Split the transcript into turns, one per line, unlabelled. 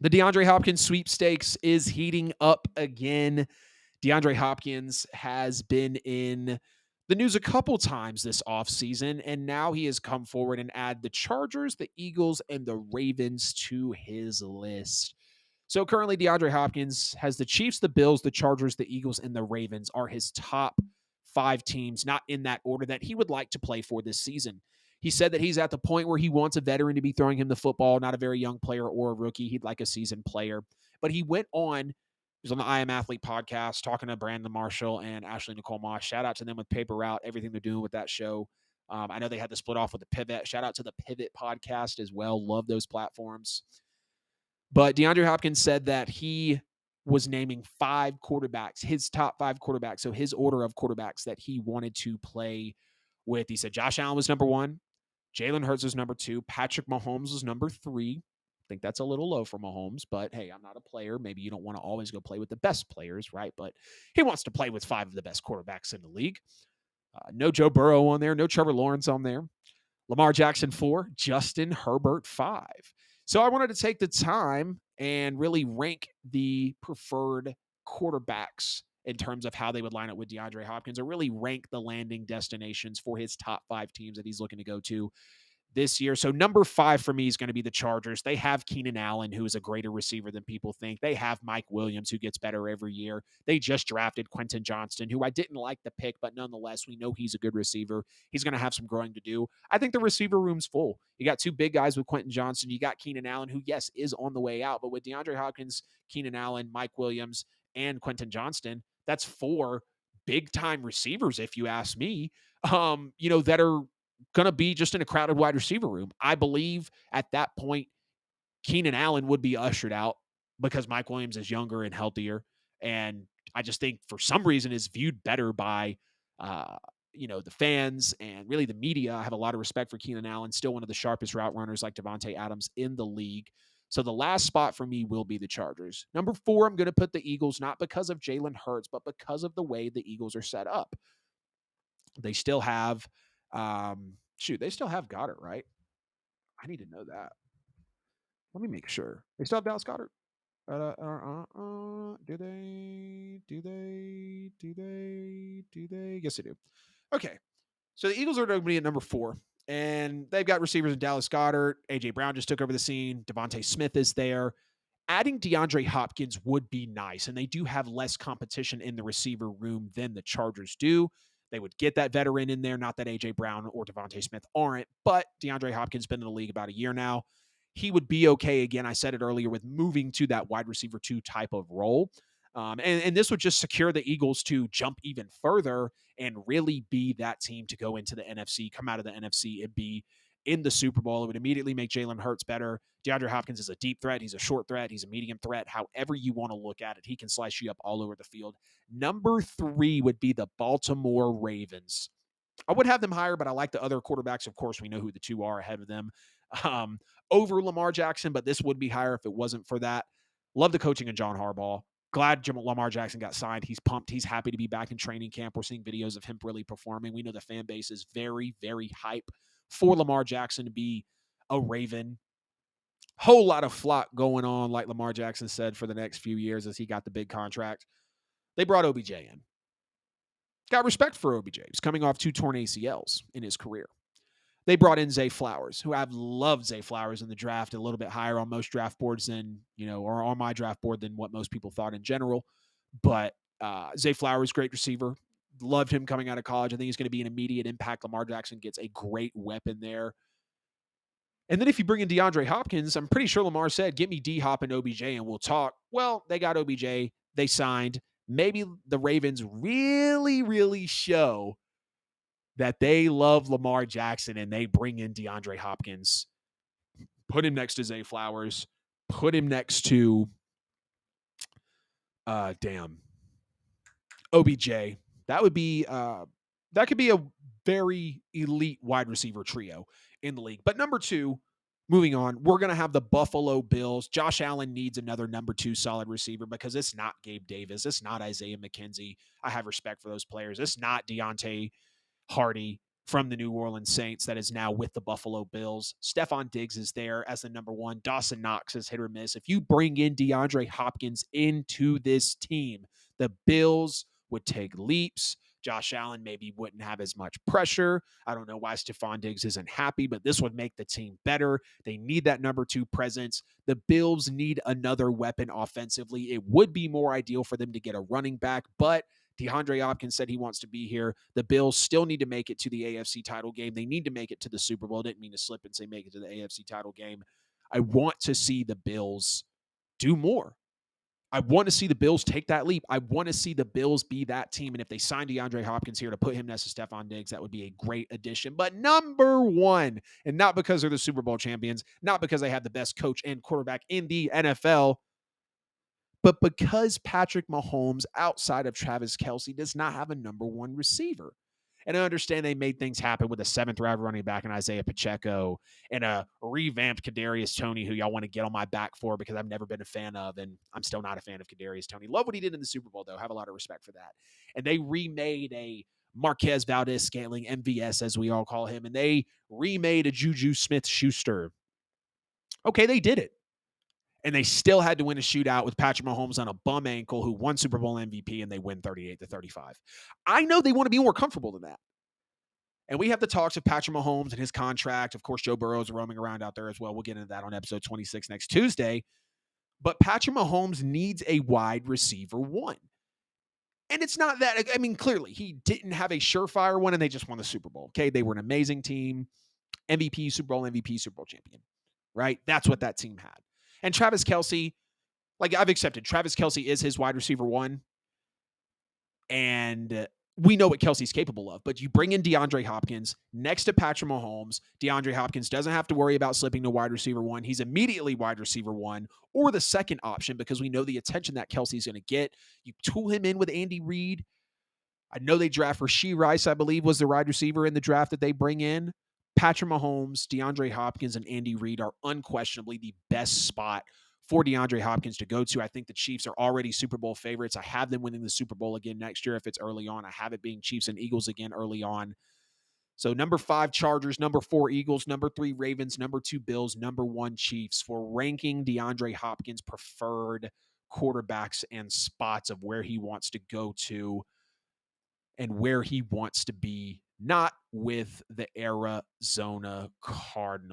The DeAndre Hopkins sweepstakes is heating up again. DeAndre Hopkins has been in the news a couple times this offseason, and now he has come forward and add the Chargers, the Eagles, and the Ravens to his list. So currently, DeAndre Hopkins has the Chiefs, the Bills, the Chargers, the Eagles, and the Ravens are his top 5 teams, not in that order, that he would like to play for this season. He said that he's at the point where he wants a veteran to be throwing him the football, not a very young player or a rookie. He'd like a seasoned player. But he went on, he was on the I Am Athlete podcast talking to Brandon Marshall and Ashley Nicole Moss. Shout out to them with Paper Route, everything they're doing with that show. I know they had to split off with the Pivot. Shout out to the Pivot podcast as well. Love those platforms. But DeAndre Hopkins said that he was naming 5 quarterbacks, his top 5 quarterbacks. So his order of quarterbacks that he wanted to play with. He said Josh Allen was number 1. Jalen Hurts was number 2. Patrick Mahomes was number 3. I think that's a little low for Mahomes, but hey, I'm not a player. Maybe you don't want to always go play with the best players, right? But he wants to play with 5 of the best quarterbacks in the league. No Joe Burrow on there. No Trevor Lawrence on there. Lamar Jackson 4, Justin Herbert 5. So I wanted to take the time and really rank the preferred quarterbacks in terms of how they would line up with DeAndre Hopkins, or really rank the landing destinations for his top 5 teams that he's looking to go to this year. So number 5 for me is going to be the Chargers. They have Keenan Allen, who is a greater receiver than people think. They have Mike Williams, who gets better every year. They just drafted Quentin Johnston, who I didn't like the pick, but nonetheless, we know he's a good receiver. He's going to have some growing to do. I think the receiver room's full. You got 2 big guys with Quentin Johnston. You got Keenan Allen, who, yes, is on the way out, but with DeAndre Hopkins, Keenan Allen, Mike Williams, and Quentin Johnston, that's 4 big-time receivers, if you ask me, that are going to be just in a crowded wide receiver room. I believe at that point, Keenan Allen would be ushered out because Mike Williams is younger and healthier. And I just think for some reason is viewed better by, the fans and really the media. I have a lot of respect for Keenan Allen, still one of the sharpest route runners like Devontae Adams in the league. So the last spot for me will be the Chargers. Number 4, I'm going to put the Eagles, not because of Jalen Hurts, but because of the way the Eagles are set up. They still have they still have Goddard, right? I need to know that. Let me make sure. They still have Dallas Goddard. Do they? Do they? Do they? Do they? Yes, they do. Okay. So the Eagles are going to be at number 4, and they've got receivers in Dallas Goddard. A.J. Brown just took over the scene. Devontae Smith is there. Adding DeAndre Hopkins would be nice, and they do have less competition in the receiver room than the Chargers do. They would get that veteran in there, not that A.J. Brown or Devontae Smith aren't, but DeAndre Hopkins has been in the league about a year now. He would be okay, again, I said it earlier, with moving to that wide receiver 2 type of role. And this would just secure the Eagles to jump even further and really be that team to go into the NFC, come out of the NFC and be in the Super Bowl. It would immediately make Jalen Hurts better. DeAndre Hopkins is a deep threat. He's a short threat. He's a medium threat. However you want to look at it, he can slice you up all over the field. Number 3 would be the Baltimore Ravens. I would have them higher, but I like the other quarterbacks. Of course, we know who the 2 are ahead of them over Lamar Jackson, but this would be higher if it wasn't for that. Love the coaching of John Harbaugh. Glad Lamar Jackson got signed. He's pumped. He's happy to be back in training camp. We're seeing videos of him really performing. We know the fan base is very, very hype for Lamar Jackson to be a Raven. Whole lot of flock going on, like Lamar Jackson said, for the next few years as he got the big contract. They brought OBJ in. Got respect for OBJ. He's coming off 2 torn ACLs in his career. They brought in Zay Flowers, who I've loved Zay Flowers in the draft, a little bit higher on most draft boards than, or on my draft board than what most people thought in general. But Zay Flowers, great receiver. Loved him coming out of college. I think he's going to be an immediate impact. Lamar Jackson gets a great weapon there. And then if you bring in DeAndre Hopkins, I'm pretty sure Lamar said, get me D-Hop and OBJ and we'll talk. Well, they got OBJ. They signed. Maybe the Ravens really, really show that they love Lamar Jackson and they bring in DeAndre Hopkins, put him next to Zay Flowers, put him next to, OBJ. That would be, that could be a very elite wide receiver trio in the league. But number 2, moving on, we're going to have the Buffalo Bills. Josh Allen needs another number 2 solid receiver because it's not Gabe Davis. It's not Isaiah McKenzie. I have respect for those players. It's not Deontay Hardy. from the New Orleans Saints that is now with the Buffalo Bills. Stephon Diggs is there as the number one. Dawson Knox is hit or miss. If you bring in DeAndre Hopkins into this team, the Bills would take leaps. Josh Allen maybe wouldn't have as much pressure. I don't know why Stephon Diggs isn't happy, but this would make the team better. They need that number two presence. The Bills need another weapon offensively. It would be more ideal for them to get a running back, but DeAndre Hopkins said he wants to be here. The Bills still need to make it to the AFC title game. They need to make it to the Super Bowl. I didn't mean to slip and say make it to the AFC title game. I want to see the Bills do more. I want to see the Bills take that leap. I want to see the Bills be that team. And if they sign DeAndre Hopkins here to put him next to Stephon Diggs, that would be a great addition. But number one, and not because they're the Super Bowl champions, not because they have the best coach and quarterback in the NFL, but because Patrick Mahomes, outside of Travis Kelce, does not have a number one receiver. And I understand they made things happen with a seventh round running back in Isaiah Pacheco and a revamped Kadarius Toney, who y'all want to get on my back for because I've never been a fan of, and I'm still not a fan of Kadarius Toney. Love what he did in the Super Bowl, though. Have a lot of respect for that. And they remade a Marquez Valdez-Scantling, MVS, as we all call him, and they remade a Juju Smith-Schuster. Okay, they did it. And they still had to win a shootout with Patrick Mahomes on a bum ankle who won Super Bowl MVP, and they win 38-35. I know they want to be more comfortable than that. And we have the talks of Patrick Mahomes and his contract. Of course, Joe Burrow is roaming around out there as well. We'll get into that on episode 26 next Tuesday. But Patrick Mahomes needs a wide receiver one. And it's not that, I mean, clearly he didn't have a surefire one and they just won the Super Bowl. Okay. They were an amazing team. MVP, Super Bowl MVP, Super Bowl champion, right? That's what that team had. And Travis Kelce, like I've accepted, Travis Kelce is his wide receiver one. And we know what Kelsey's capable of, but you bring in DeAndre Hopkins next to Patrick Mahomes. DeAndre Hopkins doesn't have to worry about slipping to wide receiver one. He's immediately wide receiver one or the second option because we know the attention that Kelsey's going to get. You tool him in with Andy Reid. I know they draft Rashee Rice, I believe, was the wide receiver in the draft that they bring in. Patrick Mahomes, DeAndre Hopkins, and Andy Reid are unquestionably the best spot for DeAndre Hopkins to go to. I think the Chiefs are already Super Bowl favorites. I have them winning the Super Bowl again next year if it's early on. I have it being Chiefs and Eagles again early on. So number 5, Chargers, number 4, Eagles, number 3, Ravens, number 2, Bills, number 1, Chiefs for ranking DeAndre Hopkins preferred quarterbacks and spots of where he wants to go to and where he wants to be, not with the Arizona Cardinals.